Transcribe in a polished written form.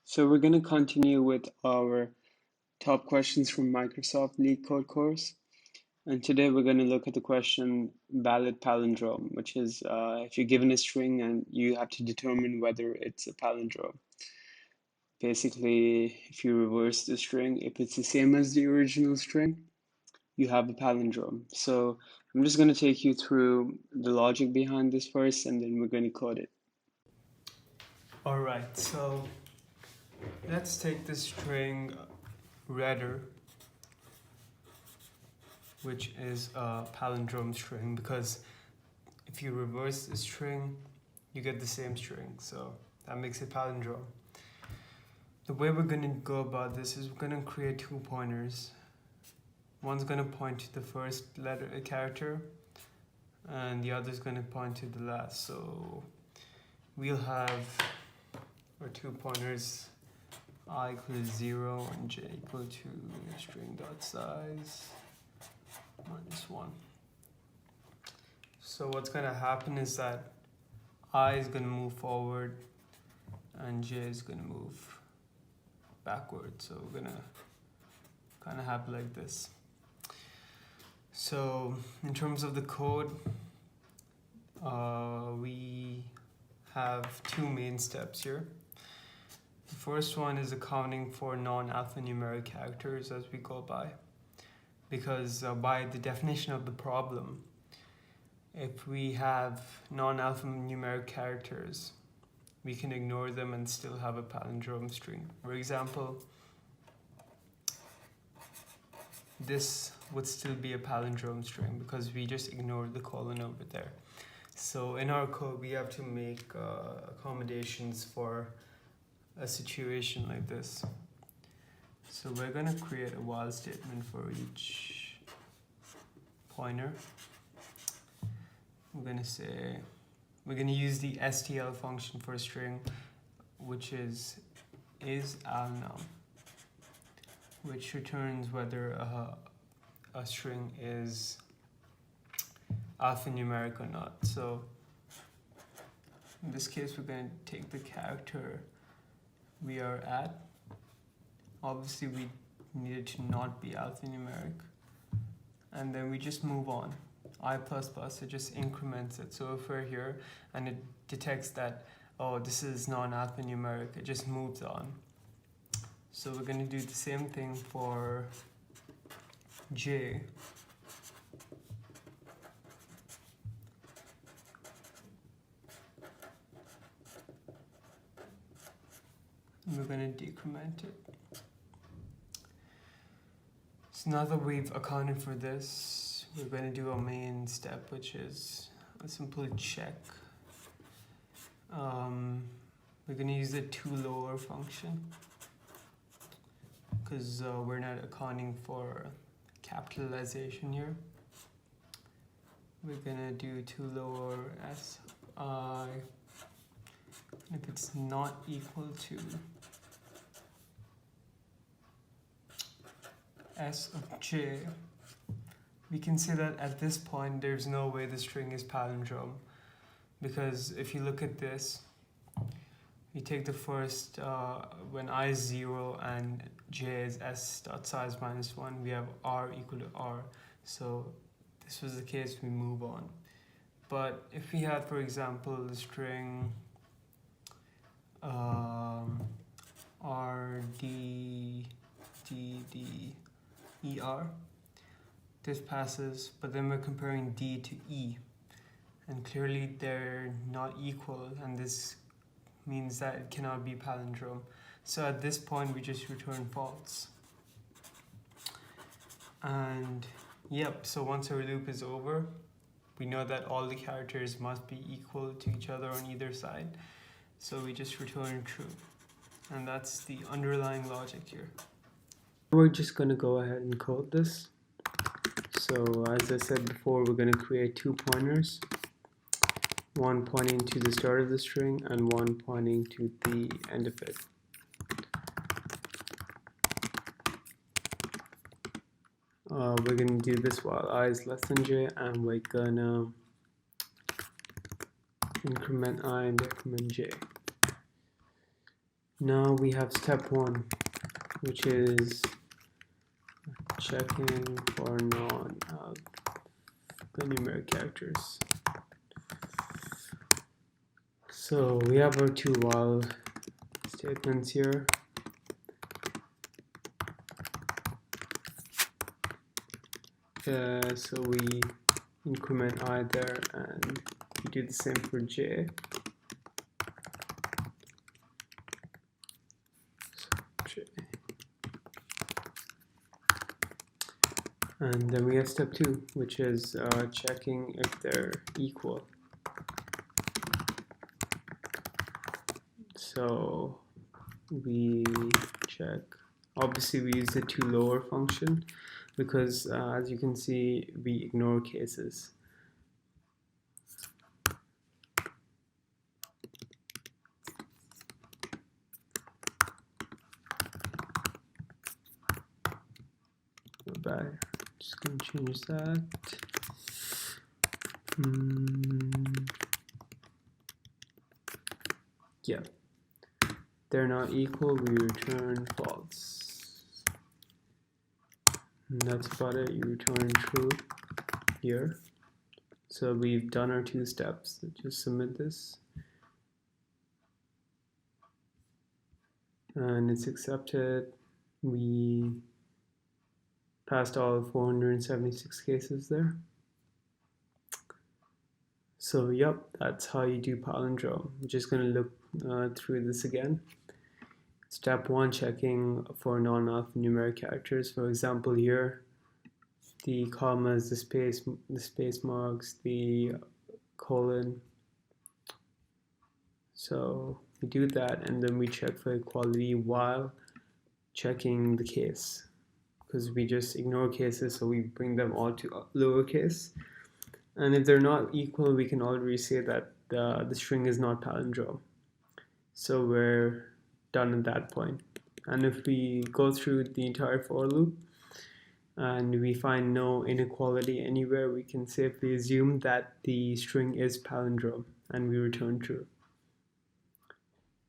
So we're going to continue with our top questions from Microsoft LeetCode course. And today we're going to look at the question Valid Palindrome, which is if you're given a string and you have to determine whether it's a palindrome. Basically, if you reverse the string, if it's the same as the original string, you have a palindrome. So I'm just going to take you through the logic behind this first, and then we're going to code it. All right, so let's take the string redder, which is a palindrome string, because if you reverse the string, you get the same string, so that makes it palindrome. The way we're going to go about this is we're going to create two pointers. One's going to point to the first character, and the other is going to point to the last. So we'll have our two pointers, I equals 0 and j equal to string dot size minus 1. So what's going to happen is that I is going to move forward and j is going to move backward. So we're going to kind of have it like this. So in terms of the code, we have two main steps here. The first one is accounting for non-alphanumeric characters as we go by, because by the definition of the problem, if we have non-alphanumeric characters, we can ignore them and still have a palindrome string. For example, this would still be a palindrome string because we just ignored the colon over there. So in our code, we have to make accommodations for a situation like this. So we're going to create a while statement for each pointer. We're going to use the stl function for a string, which is alnum, which returns whether a string is alphanumeric or not. So in this case, we're going to take the character we are at. Obviously, we need it to not be alphanumeric. And then we just move on. I++, it just increments it. So if we're here and it detects that, oh, this is non-alphanumeric, it just moves on. So we're going to do the same thing for j. And we're going to decrement it. So now that we've accounted for this, we're going to do a main step, which is a simple check. We're going to use the toLower function because we're not accounting for capitalization here. We're going to do toLower si, and if it's not equal to s of j, we can say that at this point there's no way the string is palindrome, because if you look at this, you take the first, when I is 0 and j is s dot size minus 1, we have r equal to r. So this was the case, we move on. But if we had, for example, the string r d d d er, this passes, but then we're comparing d to e, and clearly they're not equal, and this means that it cannot be palindrome. So at this point we just return false. And yep, so once our loop is over, we know that all the characters must be equal to each other on either side, so we just return true. And that's the underlying logic here. We're just going to go ahead and code this. So as I said before, we're going to create two pointers, one pointing to the start of the string and one pointing to the end of it. We're going to do this while I is less than j, and we're going to increment I and decrement j. Now we have step 1, which is checking for non-alphanumeric characters. So we have our 2 while statements here. So we increment I there, and we do the same for j. And then we have step 2, which is checking if they're equal. So we check, obviously we use the toLower function because as you can see, we ignore cases. Bad. Just gonna change that. Yeah, they're not equal, we return false. And that's about it. You return true here. So we've done our 2 steps. Just submit this. And it's accepted. We passed all 476 cases there. So yep, that's how you do palindrome. I'm just going to look through this again. Step 1, checking for non-alphanumeric characters. For example, here, the commas, the space marks, the colon. So we do that, and then we check for equality while checking the case, because we just ignore cases, so we bring them all to lowercase. And if they're not equal, we can already say that the string is not palindrome. So we're done at that point. And if we go through the entire for loop and we find no inequality anywhere, we can safely assume that the string is palindrome and we return true.